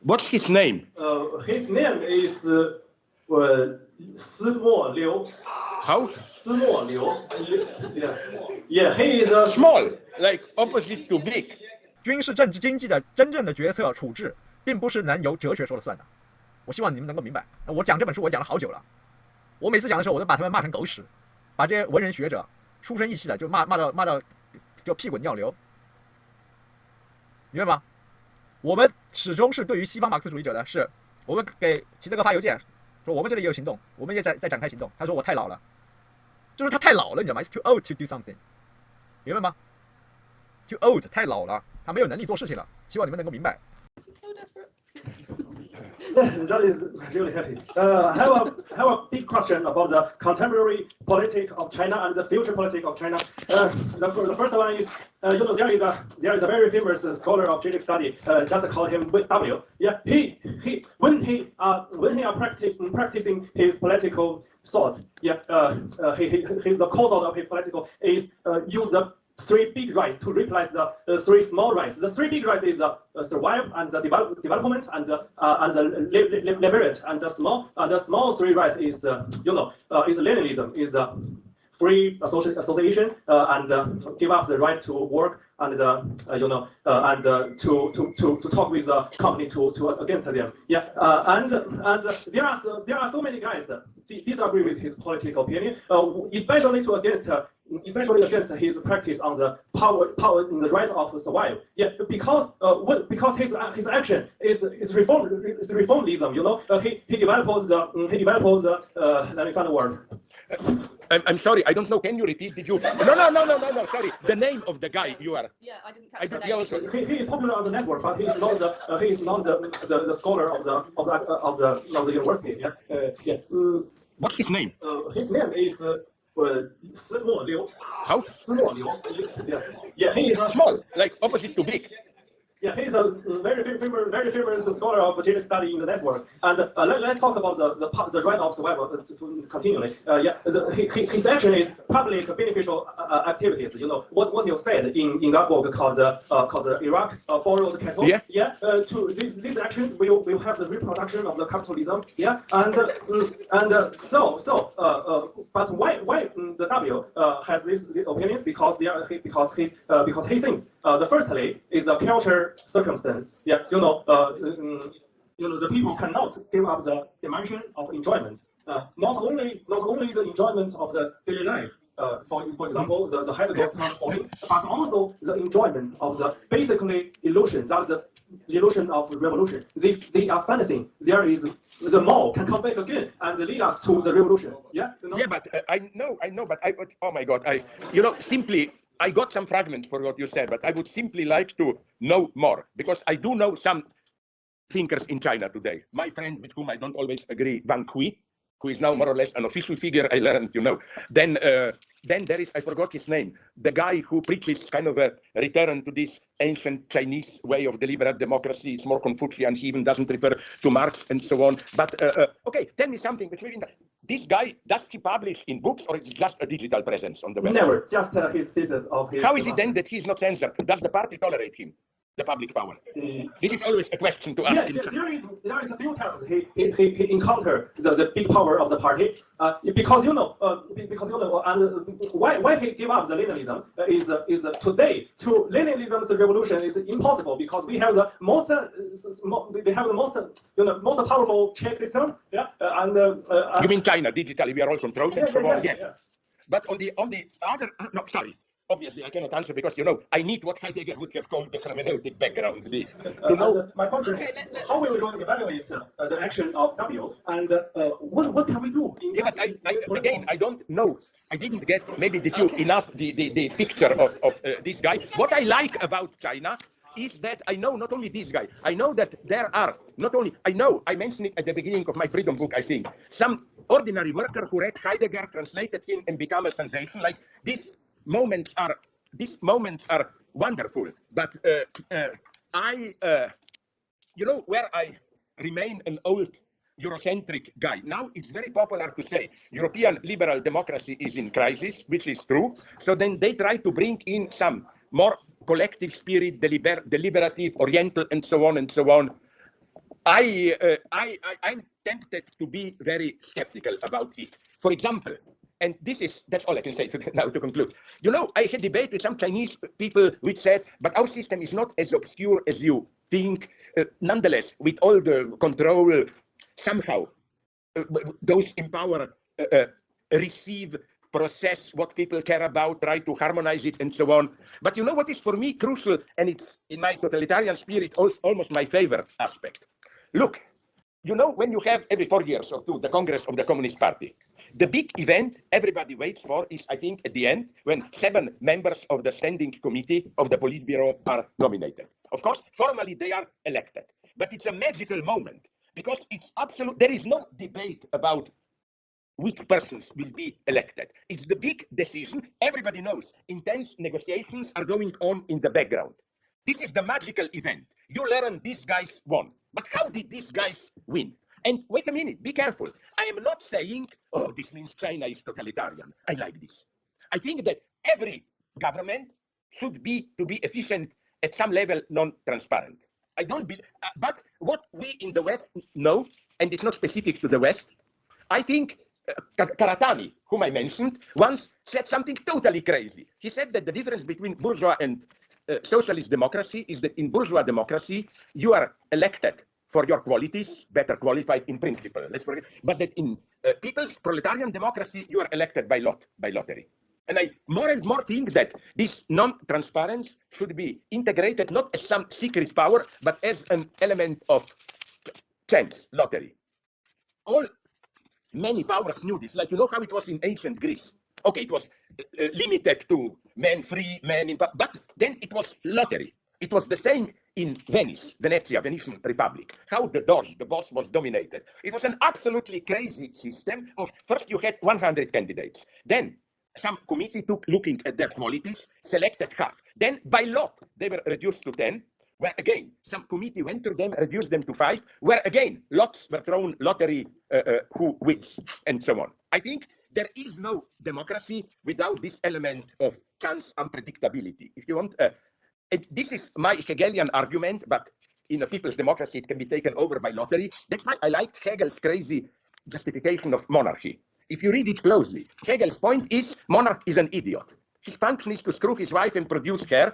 What's his name? His name is 斯莫流。 How? 斯莫流。Yes. Yeah, he is small, like opposite to big. 军事、政治、经济的真正的决策处置，并不是能由哲学说了算的。我希望你们能够明白。我讲这本书，我讲了好久了。我每次讲的时候，我都把他们骂成狗屎，把这些文人学者书生意气的就骂到就屁滚尿流，明白吗？我们始终是对于西方马克思主义者的是，我们给齐泽克发邮件说我们这里也有行动，我们也在展开行动。他说我太老了，就是他太老了，你知道吗 ？It's too old to do something， 明白吗 ？Too old 太老了，他没有能力做事情了。希望你们能够明白。That is really happy. I have a big question about the contemporary politics of China and the future politics of China. The first one is, there is a very famous scholar of Žižek study. Just call him W. Yeah, when he are practicing his political thoughts. Yeah, the cause of his political is use the three big rights to replace the three small rights. The three big rights is survive and the development and the liberty. And the small three rights is is Leninism, is free association and give up the right to work and to talk with the company to against them. Yeah, and there are so many guys disagree with his political opinion, especially against his practice on the power in the right of survive. Yeah, because his action is reformism. He developed the let me find the word. I'm sorry, I don't know. Can you repeat? Did you? No. Sorry, the name of the guy you are. Yeah, I didn't catch the name. Also... He is popular on the network, but he is not the scholar of the university. Yeah. What's his name? His name is 斯莫流. How? 斯莫流. Yes. Yeah, he is small, like opposite to big. Yeah, he's a very famous scholar of Žižek study in the network. And let's talk about the right of survival continually. His action is public beneficial activities. What you said in that book called the Iraq borrowed cattle. Yeah. To these actions will have the reproduction of the capitalism. Yeah. But why the W has these opinions? Because he thinks the firstly is the culture circumstance. Yeah, the people cannot give up the dimension of enjoyment. Not only the enjoyment of the daily life. For example, the Heidegger transporting, but also the enjoyment of the basically illusion. That's the illusion of revolution. They are fantasizing. There is the mall can come back again and lead us to the revolution. Yeah. Yeah, but I know. But oh my God, simply. I got some fragments for what you said, but I would simply like to know more, because I do know some thinkers in China today. My friend, with whom I don't always agree, Wang Kui, who is now more or less an official figure, I learned, Then there is, I forgot his name, the guy who preaches kind of a return to this ancient Chinese way of deliberate democracy. It's more Confucian. He even doesn't refer to Marx and so on. But okay, tell me something. This guy, does he publish in books, or is it just a digital presence on the web? Never, just his thesis of his... How is it then that he's not censored? Does the party tolerate him, the public power? This is always a question to ask. There is a few times he encountered the big power of the party, because and why he gave up the Leninism is today to Leninism's revolution is impossible, because we have the most most powerful check system. Yeah, you mean China digitally? We are all controlled. Yeah. But on the other, no, sorry. Obviously, I cannot answer, because I need what Heidegger would have called the hermeneutic background to know. My question is, how will we evaluate the action of W, and what can we do? Yeah, but again, I don't know. I didn't get, maybe did you enough the picture of this guy. What I like about China is that I know not only this guy, I know that there are not only, I mentioned it at the beginning of my freedom book, I think, some ordinary worker who read Heidegger, translated him, and become a sensation. Like these moments are wonderful. But where I remain an old Eurocentric guy. Now it's very popular to say European liberal democracy is in crisis, which is true. So then they try to bring in some more collective spirit, deliberative, oriental, and so on and so on. I'm tempted to be very skeptical about it. For example, and that's all I can say now to conclude. You know, I had debate with some Chinese people which said, but our system is not as obscure as you think. Nonetheless, with all the control, somehow those in power receive, process what people care about, try to harmonize it, and so on. But you know what is for me crucial, and it's in my totalitarian spirit almost my favorite aspect. Look, you know, when you have every 4 years or 2 the Congress of the Communist Party, the big event everybody waits for is, I think, at the end, when 7 members of the Standing Committee of the Politburo are nominated. Of course, formally they are elected, but it's a magical moment because it's absolute. There is no debate about which persons will be elected. It's the big decision. Everybody knows intense negotiations are going on in the background. This is the magical event. You learn these guys won. But how did these guys win? And wait a minute, be careful. I am not saying, oh, this means China is totalitarian. I like this. I think that every government should be, to be efficient, at some level, non-transparent. I don't believe, but what we in the West know, and it's not specific to the West, I think Karatani, whom I mentioned, once said something totally crazy. He said that the difference between bourgeois and socialist democracy is that in bourgeois democracy, you are elected for your qualities, better qualified in principle. Let's forget, but that in people's proletarian democracy, you are elected by lottery. And I more and more think that this non-transparency should be integrated not as some secret power, but as an element of chance, lottery. Many powers knew this, like you know how it was in ancient Greece. Okay, it was limited to men free, men in, but then it was lottery. It was the same in Venice, Venetian Republic, how the boss was dominated. It was an absolutely crazy system of first you had 100 candidates, then some committee took looking at their qualities, selected half. Then by lot, they were reduced to 10, where again, some committee went through them, reduced them to 5, where again, lots were thrown, lottery, who wins, and so on. I think there is no democracy without this element of chance unpredictability. If you want, this is my Hegelian argument, but in a people's democracy, it can be taken over by lottery. That's why I liked Hegel's crazy justification of monarchy. If you read it closely, Hegel's point is monarch is an idiot. His function is to screw his wife and produce her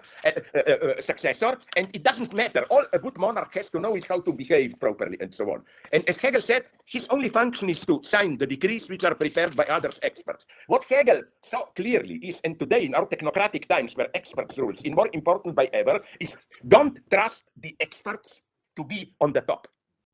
successor, and it doesn't matter. All a good monarch has to know is how to behave properly, and so on. And as Hegel said, his only function is to sign the decrees which are prepared by others experts. What Hegel saw clearly is, and today in our technocratic times where experts rules, is more important by ever, is don't trust the experts to be on the top.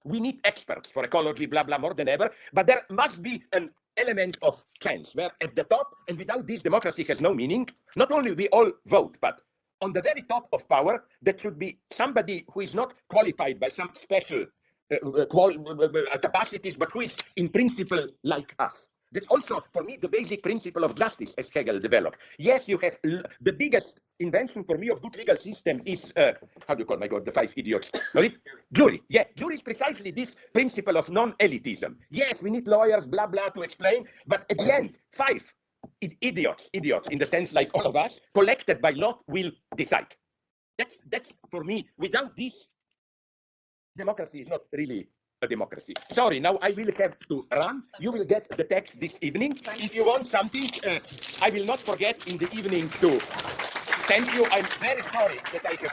We need experts for ecology, blah, blah, more than ever, but there must be an element of chance, where at the top, and without this, democracy has no meaning. Not only we all vote, but on the very top of power, that should be somebody who is not qualified by some special capacities, but who is in principle like us. That's also, for me, the basic principle of justice as Hegel developed. Yes, you have the biggest invention for me of good legal system is, how do you call, my God, the 5 idiots? Jury. Yeah, jury is precisely this principle of non-elitism. Yes, we need lawyers, blah, blah, to explain, but at the end, 5 idiots, in the sense like all of us, collected by lot, will decide. That's for me, without this, democracy is not really a democracy. Sorry, now I will have to run. You will get the text this evening. If you want something, I will not forget in the evening to send you. I'm very sorry that I have